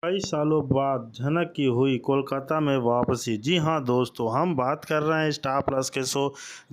कई सालों बाद झनक की हुई कोलकाता में वापसी। जी हाँ दोस्तों, हम बात कर रहे हैं स्टार प्लस के शो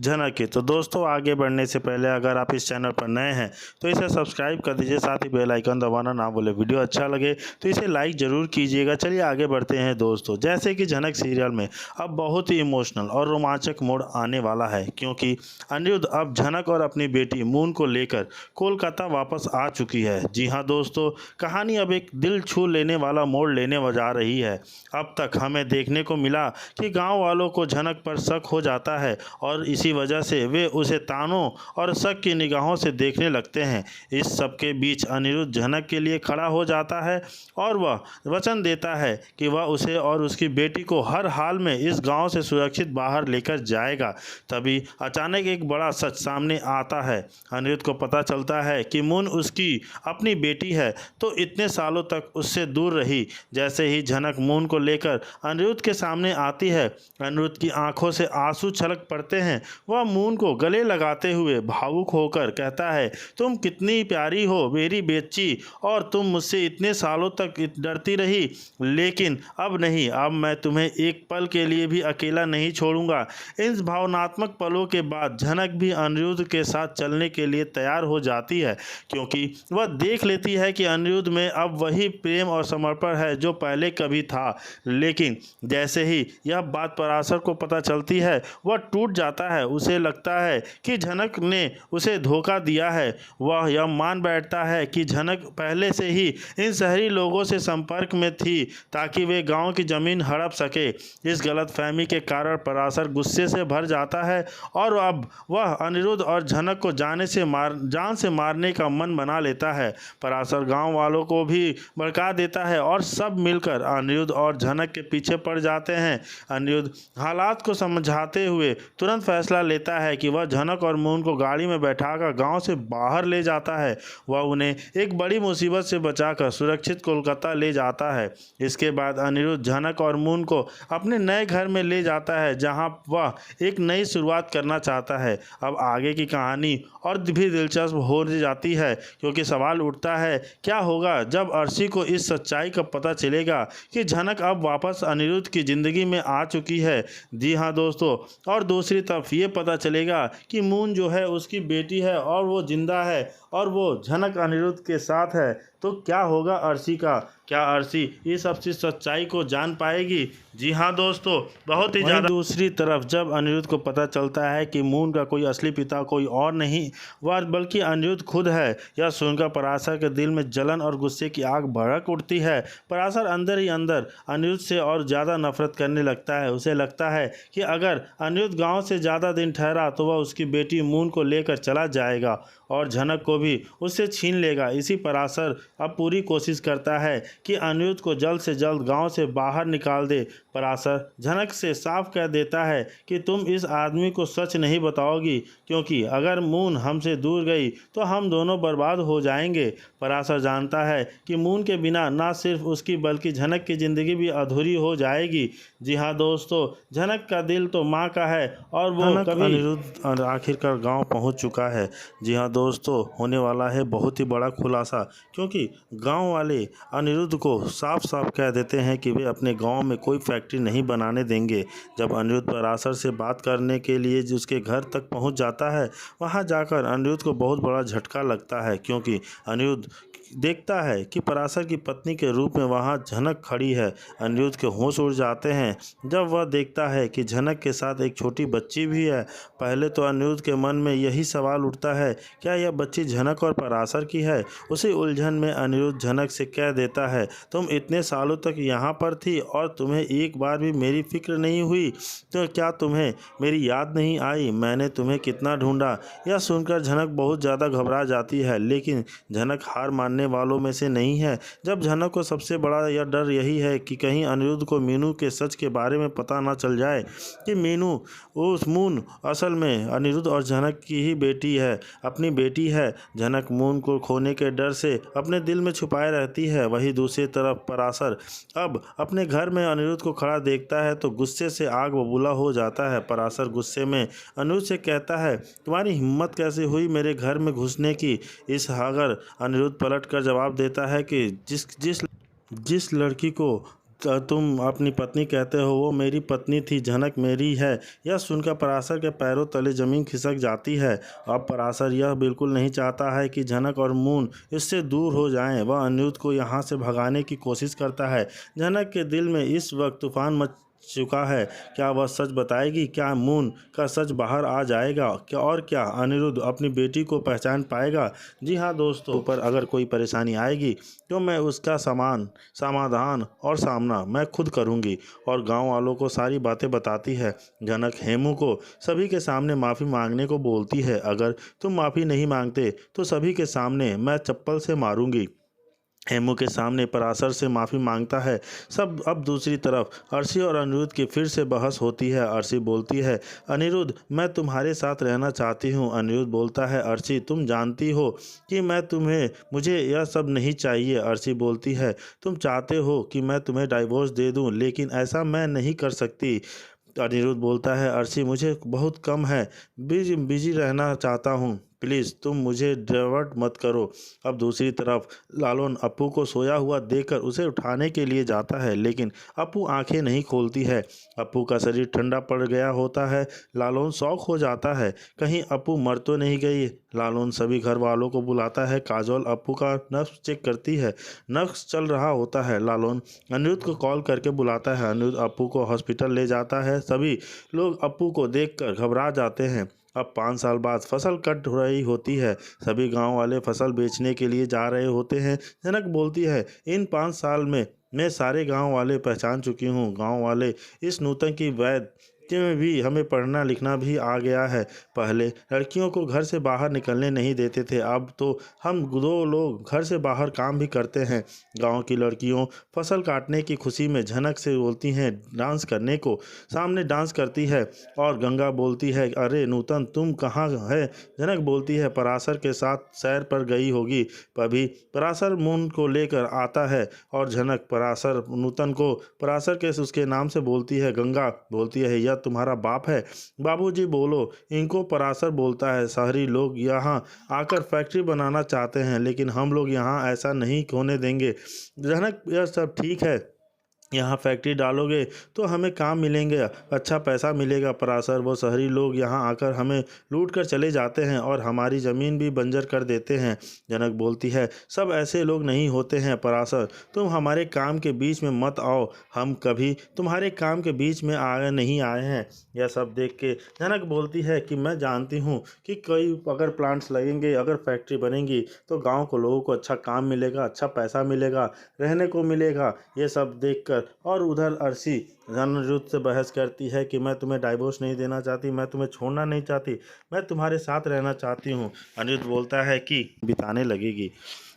झनक की। तो दोस्तों, आगे बढ़ने से पहले अगर आप इस चैनल पर नए हैं तो इसे सब्सक्राइब कर दीजिए, साथ ही बेल आइकन दबाना ना भूलें। वीडियो अच्छा लगे तो इसे लाइक ज़रूर कीजिएगा। चलिए आगे बढ़ते हैं दोस्तों। जैसे कि झनक सीरियल में अब बहुत ही इमोशनल और रोमांचक मोड़ आने वाला है, क्योंकि अनिरुद्ध अब झनक और अपनी बेटी मून को लेकर कोलकाता वापस आ चुकी है। जी हाँ दोस्तों, कहानी अब एक दिल छू लेने वाला मोड़ लेने जा रही है। अब तक हमें देखने को मिला कि गांव वालों को झनक पर शक हो जाता है और इसी वजह से वे उसे तानों और शक की निगाहों से देखने लगते हैं। इस सब के बीच अनिरुद्ध झनक के लिए खड़ा हो जाता है और वह वचन देता है कि वह उसे और उसकी बेटी को हर हाल में इस गांव से सुरक्षित बाहर लेकर जाएगा। तभी अचानक एक बड़ा सच सामने आता है। अनिरुद्ध को पता चलता है कि मून उसकी अपनी बेटी है, तो इतने सालों तक उससे दूर रही। जैसे ही झनक मून को लेकर अनिरुद्ध के सामने आती है, अनिरुद्ध की आंखों से आंसू छलक पड़ते हैं। वह मून को गले लगाते हुए भावुक होकर कहता है, तुम कितनी प्यारी हो मेरी बेची, और तुम मुझसे इतने सालों तक डरती रही, लेकिन अब नहीं, अब मैं तुम्हें एक पल के लिए भी अकेला नहीं छोड़ूंगा। इन भावनात्मक पलों के बाद झनक भी अनिरुद्ध के साथ चलने के लिए तैयार हो जाती है, क्योंकि वह देख लेती है कि अनिरुद्ध में अब वही प्रेम और समर्पण है जो पहले कभी था। लेकिन जैसे ही यह बात पराशर को पता चलती है, वह टूट जाता है। उसे लगता है कि झनक ने उसे धोखा दिया है। वह यह मान बैठता है कि झनक पहले से ही इन शहरी लोगों से संपर्क में थी ताकि वे गांव की जमीन हड़प सके। इस गलतफहमी के कारण पराशर गुस्से से भर जाता है और अब वह अनिरुद्ध और झनक को जान से मारने का मन बना लेता है। पराशर गांव वालों को भी भड़का देता है और सब मिलकर अनिरुद्ध और झनक के पीछे पड़ जाते हैं। अनिरुद्ध हालात को समझाते हुए तुरंत फैसला लेता है कि वह झनक और मून को गाड़ी में बैठाकर गांव से बाहर ले जाता है। वह उन्हें एक बड़ी मुसीबत से बचाकर सुरक्षित कोलकाता ले जाता है। इसके बाद अनिरुद्ध झनक और मून को अपने नए घर में ले जाता है, जहां वह एक नई शुरुआत करना चाहता है। अब आगे की कहानी और भी दिलचस्प हो जाती है, क्योंकि सवाल उठता है, क्या होगा जब अर्शी को इस सच्चाई का पता चलेगा कि झनक अब वापस अनिरुद्ध की ज़िंदगी में आ चुकी है। जी हाँ दोस्तों, और दूसरी तरफ ये पता चलेगा कि मून जो है उसकी बेटी है और वो जिंदा है और वो झनक अनिरुद्ध के साथ है। तो क्या होगा अर्शी का? क्या अर्शी इस सब चीज़ सच्चाई को जान पाएगी? जी हाँ दोस्तों, बहुत ही ज़्यादा। दूसरी तरफ जब अनिरुद्ध को पता चलता है कि मून का कोई असली पिता कोई और नहीं वह बल्कि अनिरुद्ध खुद है, यह सुनकर पराशर के दिल में जलन और गुस्से की आग भड़क उठती है। पराशर अंदर ही अंदर अनिरुद्ध से और ज़्यादा नफरत करने लगता है। उसे लगता है कि अगर अनिरुद्ध गाँव से ज़्यादा दिन ठहरा तो वह उसकी बेटी मून को लेकर चला जाएगा और झनक को भी उससे छीन लेगा। इसी पराशर अब पूरी कोशिश करता है कि अनिरुद्ध को जल्द से जल्द गांव से बाहर निकाल दे। पराशर झनक से साफ कह देता है कि तुम इस आदमी को सच नहीं बताओगी, क्योंकि अगर मून हमसे दूर गई तो हम दोनों बर्बाद हो जाएंगे। पराशर जानता है कि मून के बिना ना सिर्फ उसकी बल्कि झनक की ज़िंदगी भी अधूरी हो जाएगी। जी हाँ दोस्तों, झनक का दिल तो माँ का है और वो कभी अनिरुद्ध आखिरकार गाँव पहुँच चुका है। जी हाँ दोस्तों, होने वाला है बहुत ही बड़ा खुलासा, क्योंकि गांव वाले अनिरुद्ध को साफ साफ कह देते हैं कि वे अपने गांव में कोई फैक्ट्री नहीं बनाने देंगे। जब अनिरुद्ध पराशर से बात करने के लिए उसके घर तक पहुंच जाता है, वहां जाकर अनिरुद्ध को बहुत बड़ा झटका लगता है, क्योंकि अनिरुद्ध देखता है कि पराशर की पत्नी के रूप में वहां झनक खड़ी है। अनिरुद्ध के होश उड़ जाते हैं जब वह देखता है कि झनक के साथ एक छोटी बच्ची भी है। पहले तो अनिरुद्ध के मन में यही सवाल उठता है, क्या यह बच्ची झनक और पराशर की है? उसी उलझन में अनिरुद्ध झनक से कह देता है, तुम इतने सालों तक यहाँ पर थी और तुम्हें एक बार भी मेरी फिक्र नहीं हुई, तो क्या तुम्हें मेरी याद नहीं आई? मैंने तुम्हें कितना ढूंढा। यह सुनकर झनक बहुत ज़्यादा घबरा जाती है, लेकिन झनक हार मानने वालों में से नहीं है। जब झनक को सबसे बड़ा यह डर यही है कि कहीं अनिरुद्ध को मीनू के सच के बारे में पता ना चल जाए कि मून असल में अनिरुद्ध और झनक की ही बेटी है, अपनी बेटी है। झनक मून को खोने के डर से अपने दिल में छुपाए रहती है। वहीं दूसरी तरफ पराशर अब अपने घर में अनिरुद्ध को खड़ा देखता है तो गुस्से से आग बबूला हो जाता है। पराशर गुस्से में अनिरुद्ध से कहता है, तुम्हारी हिम्मत कैसे हुई मेरे घर में घुसने की? अगर अनिरुद्ध पलट कर जवाब देता है कि जिस जिस लड़की को तुम अपनी पत्नी कहते हो वो मेरी पत्नी थी, झनक मेरी है। यह सुनकर पराशर के पैरों तले जमीन खिसक जाती है। अब पराशर यह बिल्कुल नहीं चाहता है कि झनक और मून इससे दूर हो जाएं। वह अनिरुद्ध को यहाँ से भगाने की कोशिश करता है। झनक के दिल में इस वक्त तूफान मच चुका है। क्या वह सच बताएगी? क्या मून का सच बाहर आ जाएगा? क्या अनिरुद्ध अपनी बेटी को पहचान पाएगा? जी हाँ दोस्तों, पर अगर कोई परेशानी आएगी तो मैं उसका समाधान और सामना मैं खुद करूंगी। और गांव वालों को सारी बातें बताती है। झनक हेमू को सभी के सामने माफ़ी मांगने को बोलती है। अगर तुम माफ़ी नहीं मांगते तो सभी के सामने मैं चप्पल से मारूंगी। हेमू के सामने पराशर से माफ़ी मांगता है सब। अब दूसरी तरफ अर्शी और अनिरुद्ध की फिर से बहस होती है। अर्शी बोलती है, अनिरुद्ध मैं तुम्हारे साथ रहना चाहती हूँ। अनिरुद्ध बोलता है, अर्शी तुम जानती हो कि मुझे यह सब नहीं चाहिए। अर्शी बोलती है, तुम चाहते हो कि मैं तुम्हें डाइवोर्स दे दूँ, लेकिन ऐसा मैं नहीं कर सकती। अनिरुद्ध बोलता है, अर्शी मुझे बहुत कम है, बिजी रहना चाहता हूँ, प्लीज़ तुम मुझे डाइवर्ट मत करो। अब दूसरी तरफ लालोन अप्पू को सोया हुआ देखकर उसे उठाने के लिए जाता है, लेकिन अप्पू आंखें नहीं खोलती है। अप्पू का शरीर ठंडा पड़ गया होता है। लालोन शौक हो जाता है, कहीं अप्पू मर तो नहीं गई। लालोन सभी घर वालों को बुलाता है। काजोल अप्पू का नब्ज चेक करती है। नब्ज चल रहा होता है। लालोन अनिरुद्ध को कॉल करके बुलाता है। अनिरुद्ध अप्पू को हॉस्पिटल ले जाता है। सभी लोग अप्पू को देखकर घबरा जाते हैं। अब 5 साल बाद फसल कट रही होती है। सभी गांव वाले फसल बेचने के लिए जा रहे होते हैं। जनक बोलती है, इन 5 साल में मैं सारे गांव वाले पहचान चुकी हूँ। गांव वाले इस नूतन की वैद में भी हमें पढ़ना लिखना भी आ गया है। पहले लड़कियों को घर से बाहर निकलने नहीं देते थे, अब तो हम 2 लोग घर से बाहर काम भी करते हैं। गांव की लड़कियों फसल काटने की खुशी में झनक से बोलती हैं डांस करने को। सामने डांस करती है और गंगा बोलती है, अरे नूतन तुम कहाँ है? झनक बोलती है, पराशर के साथ सैर पर गई होगी। तभी पराशर मून को लेकर आता है और झनक पराशर नूतन को पराशर के उसके नाम से बोलती है। गंगा बोलती है, यह तुम्हारा बाप है? बाबूजी बोलो। इनको पराशर बोलता है, शहरी लोग यहाँ आकर फैक्ट्री बनाना चाहते हैं, लेकिन हम लोग यहाँ ऐसा नहीं होने देंगे। जनक, यह सब ठीक है, यहाँ फैक्ट्री डालोगे तो हमें काम मिलेंगे, अच्छा पैसा मिलेगा। पराशर वो शहरी लोग यहाँ आकर हमें लूट कर चले जाते हैं और हमारी ज़मीन भी बंजर कर देते हैं। जनक बोलती है, सब ऐसे लोग नहीं होते हैं पराशर, तुम हमारे काम के बीच में मत आओ, हम कभी तुम्हारे काम के बीच में नहीं आए हैं। यह सब देख के जनक बोलती है कि मैं जानती हूँ कि कई अगर प्लांट्स लगेंगे, अगर फैक्ट्री बनेंगी तो गाँव को लोगों को अच्छा काम मिलेगा, अच्छा पैसा मिलेगा, रहने को मिलेगा। ये सब देख और उधर अर्शी अनिरुद्ध से बहस करती है कि मैं तुम्हें डाइवोर्स नहीं देना चाहती, मैं तुम्हें छोड़ना नहीं चाहती, मैं तुम्हारे साथ रहना चाहती हूँ। अनिरुद्ध बोलता है कि बिताने लगेगी।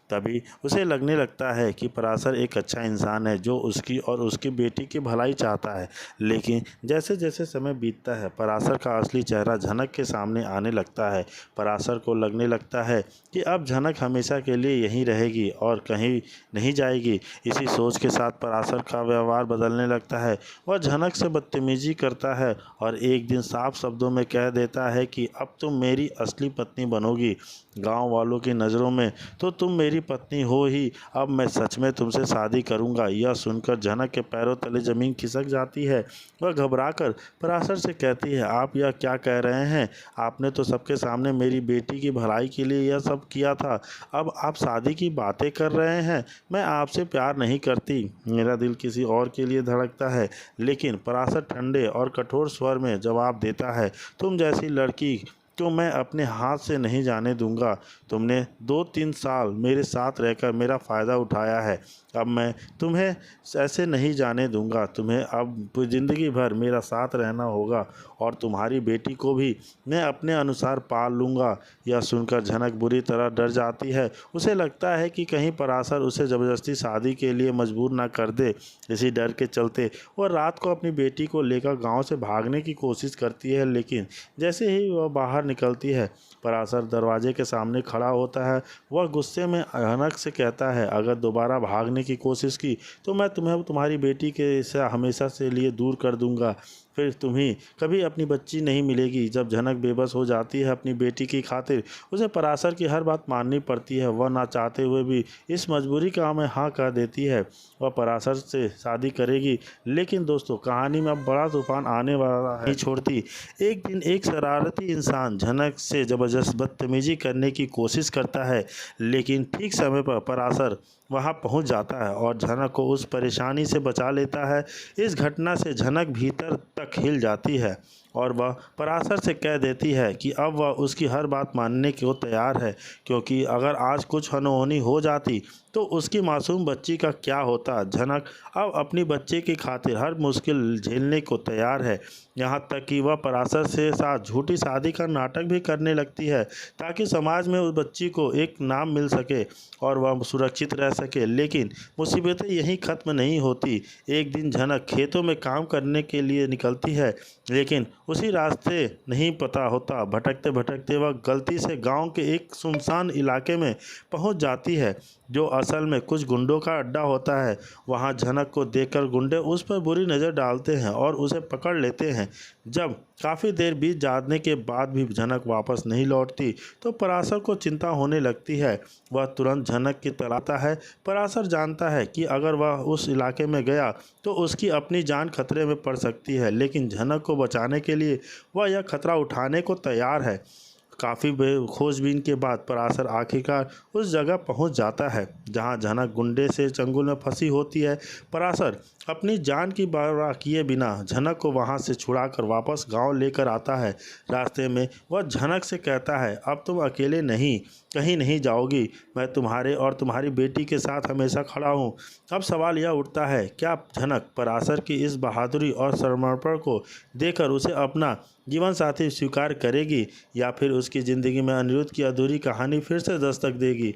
तभी उसे लगने लगता है कि पराशर एक अच्छा इंसान है जो उसकी और उसकी बेटी की भलाई चाहता है। लेकिन जैसे जैसे समय बीतता है पराशर का असली चेहरा झनक के सामने आने लगता है। पराशर को लगने लगता है कि अब झनक हमेशा के लिए यहीं रहेगी और कहीं नहीं जाएगी। इसी सोच के साथ पराशर का व्यवहार बदलने लगता है। वह झनक से बदतमीजी करता है और एक दिन साफ शब्दों में कह देता है कि अब तुम मेरी असली पत्नी बनोगी। गांव वालों की नज़रों में तो तुम मेरी पत्नी हो ही, अब मैं सच में तुमसे शादी करूंगा। यह सुनकर झनक के पैरों तले ज़मीन खिसक जाती है। वह घबराकर पराशर से कहती है, आप यह क्या कह रहे हैं? आपने तो सबके सामने मेरी बेटी की भलाई के लिए यह सब किया था, अब आप शादी की बातें कर रहे हैं? मैं आपसे प्यार नहीं करती, मेरा दिल किसी और के लिए धड़कता है। लेकिन पराशर ठंडे और कठोर स्वर में जवाब देता है, तुम जैसी लड़की तो मैं अपने हाथ से नहीं जाने दूंगा। तुमने 2-3 साल मेरे साथ रहकर मेरा फ़ायदा उठाया है, अब मैं तुम्हें ऐसे नहीं जाने दूंगा। तुम्हें अब ज़िंदगी भर मेरा साथ रहना होगा और तुम्हारी बेटी को भी मैं अपने अनुसार पाल लूँगा। यह सुनकर झनक बुरी तरह डर जाती है। उसे लगता है कि कहीं पराशर उसे ज़बरदस्ती शादी के लिए मजबूर ना कर दे। इसी डर के चलते वह रात को अपनी बेटी को लेकर गाँव से भागने की कोशिश करती है, लेकिन जैसे ही वह बाहर बाहर निकलती है। पराशर दरवाजे के सामने खड़ा होता है। वह गुस्से में झनक से कहता है, अगर दोबारा भागने की कोशिश की तो मैं तुम्हें तुम्हारी बेटी के से हमेशा से लिए दूर कर दूंगा। फिर तुम्हें कभी अपनी बच्ची नहीं मिलेगी। जब झनक बेबस हो जाती है अपनी बेटी की खातिर, उसे पराशर की हर बात माननी पड़ती है। वह ना चाहते हुए भी इस मजबूरी का में हाँ कह देती है। वह पराशर से शादी करेगी। लेकिन दोस्तों, कहानी में अब बड़ा तूफान आने वाला है। नहीं छोड़ती। एक दिन एक शरारती इंसान झनक से ज़बरदस्त बदतमीजी करने की कोशिश करता है, लेकिन ठीक समय पर पराशर वहां पहुंच जाता है और झनक को उस परेशानी से बचा लेता है। इस घटना से झनक भीतर तक हिल जाती है और वह पराशर से कह देती है कि अब वह उसकी हर बात मानने को तैयार है, क्योंकि अगर आज कुछ अनहोनी हो जाती तो उसकी मासूम बच्ची का क्या होता। झनक अब अपनी बच्चे की खातिर हर मुश्किल झेलने को तैयार है, यहाँ तक कि वह पराशर से साथ झूठी शादी का नाटक भी करने लगती है, ताकि समाज में उस बच्ची को एक नाम मिल सके और वह सुरक्षित रह सके। लेकिन मुसीबतें यहीं ख़त्म नहीं होती। एक दिन झनक खेतों में काम करने के लिए निकलती है, लेकिन उसी रास्ते नहीं पता होता। भटकते भटकते वह गलती से गांव के एक सुनसान इलाके में पहुंच जाती है, जो असल में कुछ गुंडों का अड्डा होता है। वहां झनक को देखकर गुंडे उस पर बुरी नज़र डालते हैं और उसे पकड़ लेते हैं। जब काफ़ी देर बीत जाने के बाद भी झनक वापस नहीं लौटती तो पराशर को चिंता होने लगती है। वह तुरंत झनक की तलाशता है। पराशर जानता है कि अगर वह उस इलाके में गया तो उसकी अपनी जान खतरे में पड़ सकती है, लेकिन झनक को बचाने के लिए वह यह खतरा उठाने को तैयार है। काफ़ी खोजबीन के बाद पराशर आखिरकार उस जगह पहुंच जाता है जहां झनक गुंडे से चंगुल में फंसी होती है। पराशर अपनी जान की परवाह किए बिना झनक को वहां से छुड़ाकर वापस गांव लेकर आता है। रास्ते में वह झनक से कहता है, अब तुम अकेले नहीं कहीं नहीं जाओगी, मैं तुम्हारे और तुम्हारी बेटी के साथ हमेशा खड़ा हूँ। अब सवाल यह उठता है, क्या झनक पराशर की इस बहादुरी और समर्पण को देखकर उसे अपना जीवन साथी स्वीकार करेगी, या फिर उसकी ज़िंदगी में अनिरुद्ध की अधूरी कहानी फिर से दस्तक देगी।